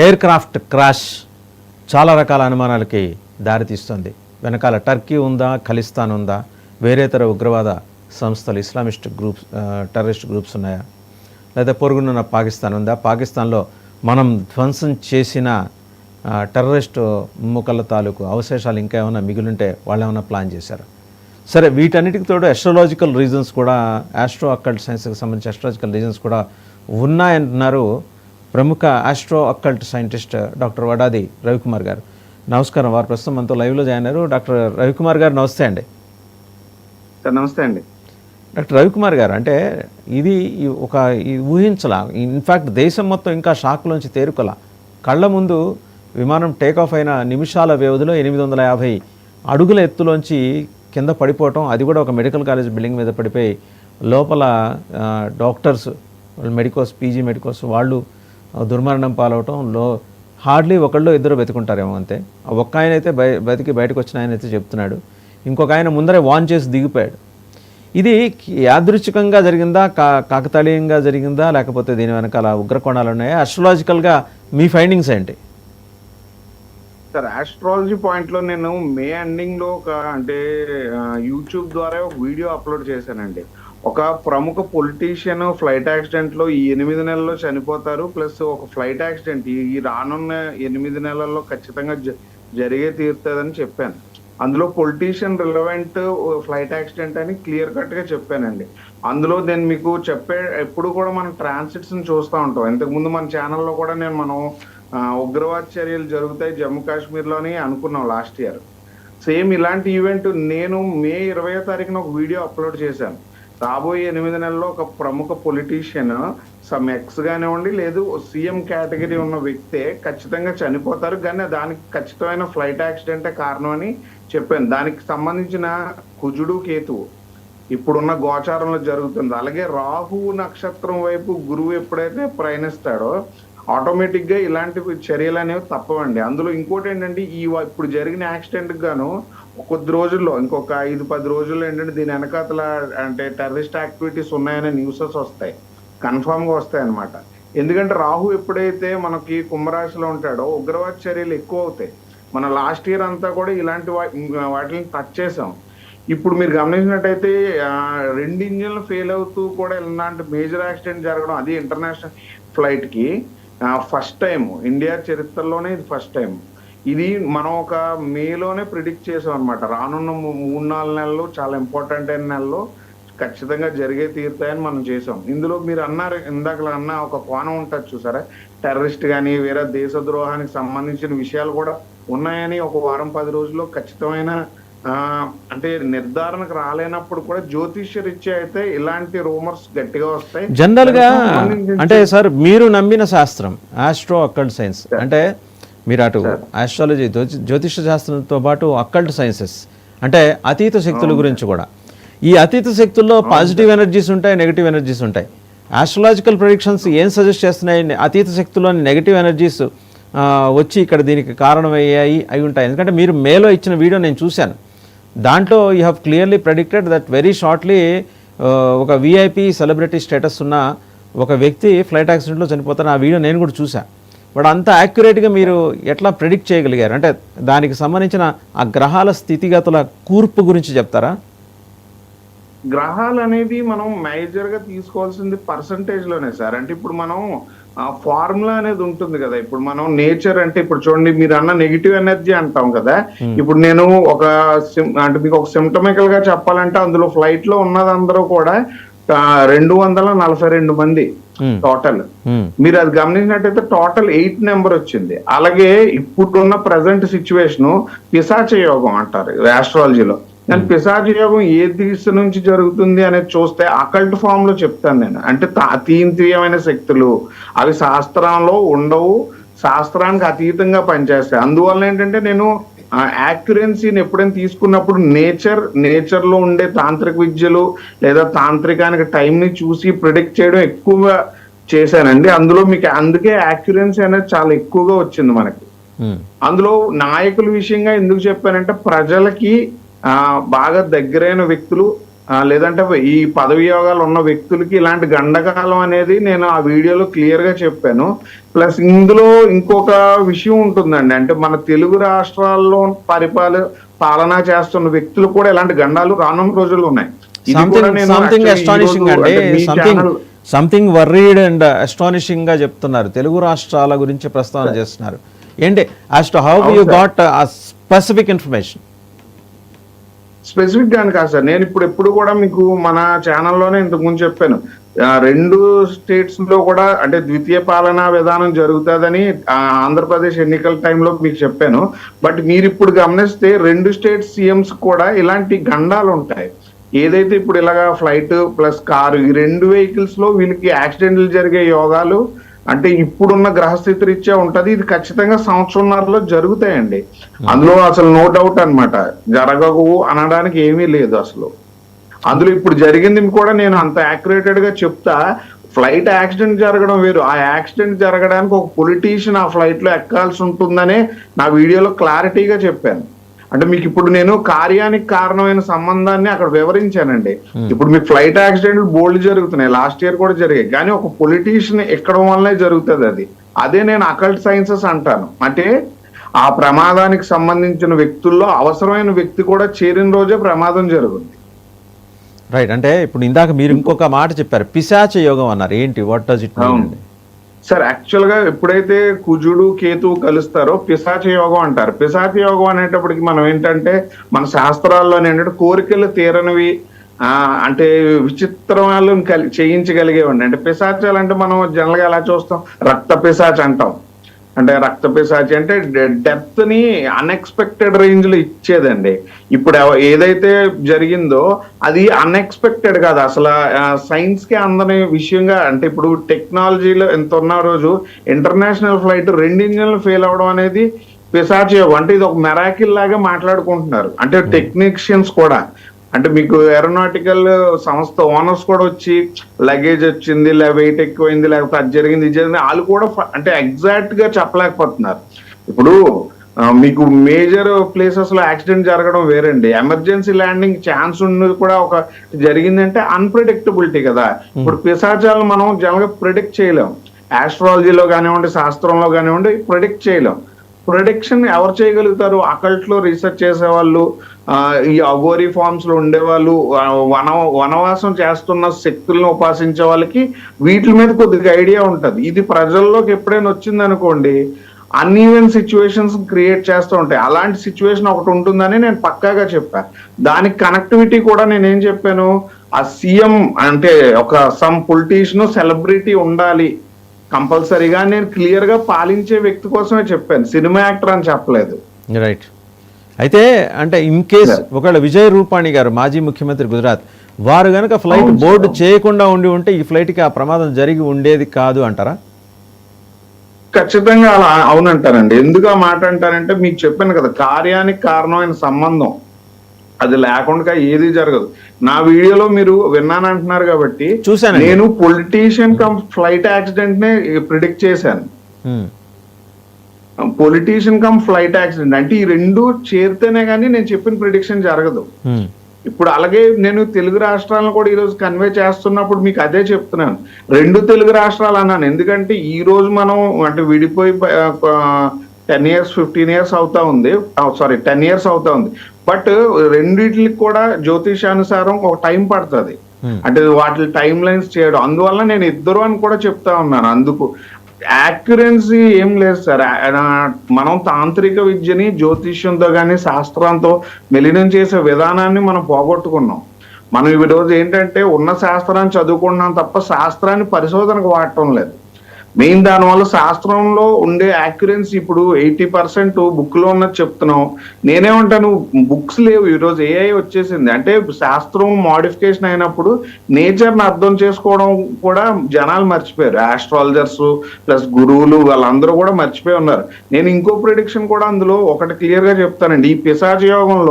Air craft crash చాలా రకాల అనుమానాలకి దారితీస్తుంది. వెనకాల టర్కీ ఉందా, ఖలిస్తాన్ ఉందా, వేరేతర ఉగ్రవాద సంస్థలు, ఇస్లామిస్ట్ గ్రూప్స్, టెర్రరిస్ట్ గ్రూప్స్ ఉన్నాయా, లేదా పొరుగునున్న పాకిస్తాన్ ఉందా, పాకిస్తాన్లో మనం ధ్వంసం చేసిన టెర్రరిస్ట్ ముక్కల తాలూకు అవశేషాలు ఇంకా ఏమైనా మిగిలింటే వాళ్ళు ఏమైనా ప్లాన్ చేశారు. సరే, వీటన్నిటికి తోడు ఎస్ట్రాలజికల్ రీజన్స్ కూడా, ఆస్ట్రో అక్కల్ట్ సైన్స్కి సంబంధించి ఎస్ట్రాలజికల్ రీజన్స్ కూడా ఉన్నాయంటున్నారు ప్రముఖ astro occult scientist doctor Vadadi Ravikumar గారు. నమస్కారం. వారు ప్రస్తుతం మనతో లైవ్లో జాయిన్ అయ్యారు. డాక్టర్ రవికుమార్ గారు నమస్తే అండి. నమస్తే అండి. డాక్టర్ రవికుమార్ గారు, అంటే ఇది ఒక ఊహించలా, ఇన్ఫ్యాక్ట్ దేశం మొత్తం ఇంకా షాక్లోంచి తేరుకోలా. కళ్ళ ముందు విమానం టేకాఫ్ అయిన నిమిషాల వ్యవధిలో 850 అడుగుల ఎత్తులోంచి కింద పడిపోవటం, అది కూడా ఒక మెడికల్ కాలేజ్ బిల్డింగ్ మీద పడిపోయి లోపల డాక్టర్స్, మెడికోస్, పీజీ మెడికోస్ వాళ్ళు దుర్మరణం పాలవటంలో హార్డ్లీ ఒకళ్ళు ఇద్దరు బతికుంటారేమో అంతే. ఒక్క ఆయన అయితే బతికి బయటకు వచ్చిన ఆయన అయితే చెప్తున్నాడు, ఇంకొక ఆయన ముందరే వాన్ చేసి దిగిపోయాడు. ఇది యాదృచ్ఛికంగా జరిగిందా, కాకతాళీయంగా జరిగిందా, లేకపోతే దీని వెనకాల ఉగ్రకోణాలు ఉన్నాయా? ఆస్ట్రాలజికల్గా మీ ఫైండింగ్స్ ఏంటి? సార్, ఆస్ట్రాలజీ పాయింట్లో నేను మే ఎండింగ్లో అంటే యూట్యూబ్ ద్వారా ఒక వీడియో అప్లోడ్ చేశానండి. ఒక ప్రముఖ పొలిటీషియన్ ఫ్లైట్ యాక్సిడెంట్లో ఈ 8 నెలల్లో చనిపోతారు, ప్లస్ ఒక ఫ్లైట్ యాక్సిడెంట్ ఈ రానున్న 8 నెలల్లో ఖచ్చితంగా జరిగే తీరుతుందని చెప్పాను. అందులో పొలిటీషియన్ రిలవెంట్ ఫ్లైట్ యాక్సిడెంట్ అని క్లియర్ కట్గా చెప్పానండి. అందులో నేను మీకు ఎప్పుడు కూడా మనం ట్రాన్సిట్స్ని చూస్తూ ఉంటాం. ఇంతకుముందు మన ఛానల్లో కూడా మనం ఉగ్రవాద చర్యలు జరుగుతాయి జమ్మూ కాశ్మీర్లోని అనుకున్నాం లాస్ట్ ఇయర్. సేమ్ ఇలాంటి ఈవెంట్ నేను మే 20వ తారీఖున ఒక వీడియో అప్లోడ్ చేశాను. రాబోయే 8 నెలల్లో ఒక ప్రముఖ పొలిటీషియన్, సమ్ ఎక్స్ కానివ్వండి, లేదు సీఎం కేటగిరీ ఉన్న వ్యక్తే ఖచ్చితంగా చనిపోతారు, కానీ దానికి ఖచ్చితమైన ఫ్లైట్ యాక్సిడెంటే కారణం అని చెప్పాను. దానికి సంబంధించిన కుజుడు, కేతువు ఇప్పుడున్న గోచారంలో జరుగుతుంది. అలాగే రాహు నక్షత్రం వైపు గురువు ఎప్పుడైతే ప్రయాణిస్తాడో ఆటోమేటిక్గా ఇలాంటి చర్యలు అనేవి తప్పవండి. అందులో ఇంకోటి ఏంటంటే, ఇప్పుడు జరిగిన యాక్సిడెంట్కి గాను కొద్ది రోజుల్లో, ఇంకొక 5-10 రోజుల్లో ఏంటంటే దీని వెనకాతల అంటే టెర్రరిస్ట్ యాక్టివిటీస్ ఉన్నాయనే న్యూసెస్ వస్తాయి, కన్ఫామ్గా వస్తాయి అనమాట. ఎందుకంటే రాహు ఎప్పుడైతే మనకి కుంభరాశిలో ఉంటాడో ఉగ్రవాద చర్యలు ఎక్కువ అవుతాయి. మన లాస్ట్ ఇయర్ అంతా కూడా ఇలాంటి వాటిని టచ్ చేసాం. ఇప్పుడు మీరు గమనించినట్టయితే 2 ఇంజిన్లు ఫెయిల్ అవుతూ కూడా ఇలాంటి మేజర్ యాక్సిడెంట్ జరగడం, అది ఇంటర్నేషనల్ ఫ్లైట్కి ఫస్ట్ టైం, ఇండియా చరిత్రలోనే ఇది ఫస్ట్ టైం. ఇది మనం ఒక మేలోనే ప్రిడిక్ట్ చేసాం అనమాట. రానున్న 3-4 నెలలు చాలా ఇంపార్టెంట్ అయిన నెలల్లో ఖచ్చితంగా జరిగే తీరుతాయని మనం చేసాం. ఇందులో మీరు అన్నారు, ఇందాక అన్న ఒక కోణం ఉంటుంది చూసారా, టెర్రరిస్ట్ కానీ వేరే దేశద్రోహానికి సంబంధించిన విషయాలు కూడా ఉన్నాయని ఒక వారం 10 రోజుల్లో ఖచ్చితమైన అంటే నిర్ధారణకు రాలేనప్పుడు కూడా జ్యోతిష్య రీత్యా అయితే ఇలాంటి రూమర్స్ గట్టిగా వస్తాయి. జనరల్ గా అంటే సార్, మీరు నమ్మిన శాస్త్రం ఆస్ట్రో అక్కల్ట్ సైన్స్, అంటే మీరు అటు ఆస్ట్రాలజీ, జ్యోతిష శాస్త్రంతో పాటు అక్కల్ట్ సైన్సెస్ అంటే అతీత శక్తుల గురించి కూడా, ఈ అతీత శక్తుల్లో పాజిటివ్ ఎనర్జీస్ ఉంటాయి, నెగిటివ్ ఎనర్జీస్ ఉంటాయి. ఆస్ట్రాలజికల్ ప్రెడిక్షన్స్ ఏం సజెస్ట్ చేస్తున్నాయి? అతీత శక్తుల్లోని నెగిటివ్ ఎనర్జీస్ వచ్చి ఇక్కడ దీనికి కారణమయ్యాయి అయి ఉంటాయి. ఎందుకంటే మీరు మేలో ఇచ్చిన వీడియో నేను చూశాను, దాంట్లో you have clearly predicted that very shortly ఒక విఐపి సెలబ్రిటీ స్టేటస్ ఉన్న ఒక వ్యక్తి ఫ్లైట్ యాక్సిడెంట్లో చనిపోతారు. ఆ వీడియో నేను కూడా చూశాను. బట్ అంత యాక్యురేట్గా మీరు ఎట్లా ప్రెడిక్ట్ చేయగలిగారు? అంటే దానికి సంబంధించిన ఆ గ్రహాల స్థితిగతుల కూర్పు గురించి చెప్తారా? గ్రహాలు అనేది మనం మేజర్గా తీసుకోవాల్సింది పర్సంటేజ్లోనే సార్. అంటే ఇప్పుడు మనం ఫార్ములా అనేది ఉంటుంది కదా. ఇప్పుడు మనం నేచర్ అంటే, ఇప్పుడు చూడండి మీరు అన్న నెగిటివ్ ఎనర్జీ అంటాం కదా. ఇప్పుడు నేను ఒక అంటే మీకు ఒక సిమ్టమికల్ గా చెప్పాలంటే, అందులో ఫ్లైట్ లో ఉన్నదందరూ కూడా 242 మంది టోటల్. మీరు అది గమనించినట్టయితే టోటల్ 8 నెంబర్ వచ్చింది. అలాగే ఇప్పుడున్న ప్రజెంట్ సిచ్యువేషన్ పిశాచ యోగం అంటారు ఆస్ట్రాలజీలో. కానీ పిశాచ యోగం ఏ దిశ నుంచి జరుగుతుంది అనేది చూస్తే అకల్ట్ ఫామ్ లో చెప్తాను నేను. అంటే అతీంద్రియమైన శక్తులు, అవి శాస్త్రంలో ఉండవు, శాస్త్రానికి అతీతంగా పనిచేస్తాయి. అందువల్ల ఏంటంటే నేను యాక్యురెన్సీని ఎప్పుడైనా తీసుకున్నప్పుడు నేచర్ లో ఉండే తాంత్రిక విద్యలు లేదా తాంత్రికానికి టైంని చూసి ప్రిడిక్ట్ చేయడం ఎక్కువగా చేశానండి. అందులో మీకు అందుకే యాక్యురెన్సీ అనేది చాలా ఎక్కువగా వచ్చింది మనకి. అందులో నాయకుల విషయంగా ఎందుకు చెప్పానంటే, ప్రజలకి బాగా దగ్గరైన వ్యక్తులు లేదంటే ఈ పదవి యోగాలు ఉన్న వ్యక్తులకి ఇలాంటి గండకాలం అనేది నేను ఆ వీడియోలో క్లియర్ గా చెప్పాను. ప్లస్ ఇందులో ఇంకొక విషయం ఉంటుందండి, అంటే మన తెలుగు రాష్ట్రాల్లో పాలన చేస్తున్న వ్యక్తులు కూడా ఇలాంటి గండాలు రానున్న రోజుల్లో ఉన్నాయి. సంథింగ్ అస్టానిషింగ్ అండి, సంథింగ్ వర్రీడ్ అండ్ అస్టానిషింగ్ గా చెప్తున్నారు. తెలుగు రాష్ట్రాల గురించి ప్రస్తావన చేస్తున్నారు. ఏంటి as to how you got specific information? Specific గాని కాదు సార్, నేను ఎప్పుడు కూడా మీకు మన ఛానల్లోనే ఇంతకుముందు చెప్పాను, 2 స్టేట్స్ లో కూడా అంటే ద్వితీయ పాలనా విధానం జరుగుతుందని ఆంధ్రప్రదేశ్ ఎన్నికల టైంలో మీకు చెప్పాను. బట్ మీరు ఇప్పుడు గమనిస్తే 2 స్టేట్ సీఎంస్ కూడా ఇలాంటి గండాలు ఉంటాయి. ఏదైతే ఇప్పుడు ఇలాగా ఫ్లైట్ ప్లస్ కారు ఈ 2 వెహికల్స్ లో వీళ్ళకి యాక్సిడెంట్లు జరిగే యోగాలు అంటే ఇప్పుడున్న గ్రహస్థితి రీత్యా ఉంటది. ఇది ఖచ్చితంగా సంవత్సరంన్నరలో జరుగుతాయండి, అందులో అసలు నో డౌట్ అన్నమాట. జరగవు అనడానికి ఏమీ లేదు అసలు. అందులో ఇప్పుడు జరిగింది కూడా నేను అంత యాక్యురేటెడ్ గా చెప్తా. ఫ్లైట్ యాక్సిడెంట్ జరగడం వేరు, ఆ యాక్సిడెంట్ జరగడానికి ఒక పొలిటీషియన్ ఆ ఫ్లైట్ లో ఎక్కాల్సి ఉంటుందనే నా వీడియోలో క్లారిటీగా చెప్పాను. అంటే మీకు ఇప్పుడు నేను కార్యానికి కారణమైన సంబంధాన్ని అక్కడ వివరించానండి. ఇప్పుడు మీకు ఫ్లైట్ యాక్సిడెంట్లు బోల్డ్ జరుగుతున్నాయి, లాస్ట్ ఇయర్ కూడా జరిగాయి, కానీ ఒక పొలిటీషియన్ ఎక్కడం వల్లనే జరుగుతుంది. అదే నేను అకల్ట్ సైన్సెస్ అంటాను. అంటే ఆ ప్రమాదానికి సంబంధించిన వ్యక్తుల్లో అవసరమైన వ్యక్తి కూడా చేరిన రోజే ప్రమాదం జరుగుతుంది. రైట్. అంటే ఇప్పుడు ఇందాక మీరు ఇంకొక మాట చెప్పారు, పిశాచ యోగం అన్నారు. ఏంటి, what does it mean? Sir actual గా ఎప్పుడైతే కుజుడు కేతువు కలుస్తారో పిశాచ యోగం అంటారు. పిశాచ యోగం అనేటప్పటికి మనం ఏంటంటే మన శాస్త్రాల్లో ఏంటంటే కోరికలు తీరనివి అంటే విచిత్రాలు చేయించగలిగేవండి. అంటే పిశాచాలు అంటే మనం జనరల్ గా ఎలా చూస్తాం, రక్త పిశాచ్ అంటాం. అంటే రక్త పిశాచి అంటే డెత్ ని అన్ఎక్స్పెక్టెడ్ రేంజ్ లో ఇచ్చేదండి. ఇప్పుడు ఏదైతే జరిగిందో అది అన్ఎక్స్పెక్టెడ్ కాదు, అసలు సైన్స్ కి అందని విషయంగా. అంటే ఇప్పుడు టెక్నాలజీలో ఎంత ఉన్న రోజు ఇంటర్నేషనల్ ఫ్లైట్ 2 ఇంజన్లు ఫెయిల్ అవడం అనేది పిశాచి యోగం. అంటే ఇది ఒక మెరాకిల్ లాగా మాట్లాడుకుంటున్నారు. అంటే టెక్నీషియన్స్ కూడా, అంటే మీకు ఏరోనాటికల్ సంస్థ ఓనర్స్ కూడా వచ్చి లగేజ్ వచ్చింది, వెయిట్ ఎక్కువైంది, లేకపోతే అది జరిగింది ఇది జరిగింది, వాళ్ళు కూడా అంటే ఎగ్జాక్ట్ గా చెప్పలేకపోతున్నారు. ఇప్పుడు మీకు మేజర్ ప్లేసెస్ లో యాక్సిడెంట్ జరగడం వేరండి, ఎమర్జెన్సీ ల్యాండింగ్ ఛాన్స్ ఉన్నది కూడా ఒక జరిగిందంటే అన్ప్రెడిక్టబిలిటీ కదా. ఇప్పుడు పిశాచాలను మనం జనరల్గా ప్రిడిక్ట్ చేయలేం, ఆస్ట్రాలజీలో కానివ్వండి శాస్త్రంలో కానివ్వండి ప్రిడిక్ట్ చేయలేం. ప్రొడిక్షన్ ఎవరు చేయగలుగుతారు? అకల్ట్ లో రీసెర్చ్ చేసేవాళ్ళు, ఈ అఘోరీ ఫార్మ్స్ లో ఉండేవాళ్ళు, వనవాసం చేస్తున్న శక్తులను ఉపాసించే వాళ్ళకి వీటి మీద కొద్దిగా ఐడియా ఉంటది. ఇది ప్రజల్లోకి ఎప్పుడైనా వచ్చింది అనుకోండి, అన్ఈవెన్ సిచ్యువేషన్స్ క్రియేట్ చేస్తూ ఉంటాయి. అలాంటి సిచ్యువేషన్ ఒకటి ఉంటుందని నేను పక్కాగా చెప్పాను. దానికి కనెక్టివిటీ కూడా నేనేం చెప్పాను, ఆ సీఎం అంటే ఒక సమ్ పొలిటీషియన్ సెలబ్రిటీ ఉండాలి కంపల్సరీగా, నేను క్లియర్ గా పాలించే వ్యక్తి కోసమే చెప్పాను, సినిమా యాక్టర్ అని చెప్పలేదు. రైట్. అయితే అంటే ఇన్ కేస్ ఒకవేళ విజయ్ రూపాణి గారు మాజీ ముఖ్యమంత్రి గుజరాత్, వారు గనక ఫ్లైట్ బోర్డు చేయకుండా ఉంటే ఈ ఫ్లైట్ కి ఆ ప్రమాదం జరిగి ఉండేది కాదు అంటారా? ఖచ్చితంగా అలా అవునంటారండి. ఎందుకు ఆ మాట అంటారంటే మీకు చెప్పాను కదా, కార్యానికి కారణమైన సంబంధం అది లేకుండా ఏది జరగదు. నా వీడియోలో మీరు విన్నానంటున్నారు కాబట్టి చూసాను, నేను పొలిటీషియన్ కమ్ ఫ్లైట్ యాక్సిడెంట్ నే ప్రిడిక్ట్ చేశాను. పొలిటీషియన్ కమ్ ఫ్లైట్ యాక్సిడెంట్ అంటే ఈ 2 చేరితేనే కానీ నేను చెప్పిన ప్రిడిక్షన్ జరగదు. ఇప్పుడు అలాగే నేను తెలుగు రాష్ట్రాలను కూడా ఈరోజు కన్వే చేస్తున్నప్పుడు మీకు అదే చెప్తున్నాను, 2 తెలుగు రాష్ట్రాలు అన్నాను. ఎందుకంటే ఈ రోజు మనం అంటే విడిపోయి 10 years 15 years అవుతా ఉంది, సారీ 10 years అవుతా ఉంది. బట్ రెండిట్లకి కూడా జ్యోతిషానుసారం ఒక టైం పడుతుంది, అంటే వాటి టైం లైన్స్ చేయడం. అందువల్ల నేను ఇద్దరు అని కూడా చెప్తా ఉన్నాను. అందుకు యాక్యురెన్సీ ఏం లేదు సార్. మనం తాంత్రిక విద్యని జ్యోతిష్యంతో కానీ శాస్త్రంతో మెలినం చేసే విధానాన్ని మనం పోగొట్టుకున్నాం. మనం ఈ రోజు ఏంటంటే ఉన్న శాస్త్రాన్ని చదువుకుంటున్నాం తప్ప శాస్త్రాన్ని పరిశోధనకు వాడటం లేదు. మెయిన్ దానివల్ల శాస్త్రంలో ఉండే యాక్యురెన్సీ ఇప్పుడు 80% బుక్ లో ఉన్నది చెప్తున్నాం. నేనేమంటాను, బుక్స్ లేవు, ఈరోజు ఏఐ వచ్చేసింది. అంటే శాస్త్రం మోడిఫికేషన్ అయినప్పుడు నేచర్ని అర్థం చేసుకోవడం కూడా జనాలు మర్చిపోయారు. ఆస్ట్రాలజర్స్ ప్లస్ గురువులు వాళ్ళందరూ కూడా మర్చిపోయి ఉన్నారు. నేను ఇంకో ప్రిడిక్షన్ కూడా అందులో ఒకటి క్లియర్ గా చెప్తానండి. ఈ పిశాచ యోగంలో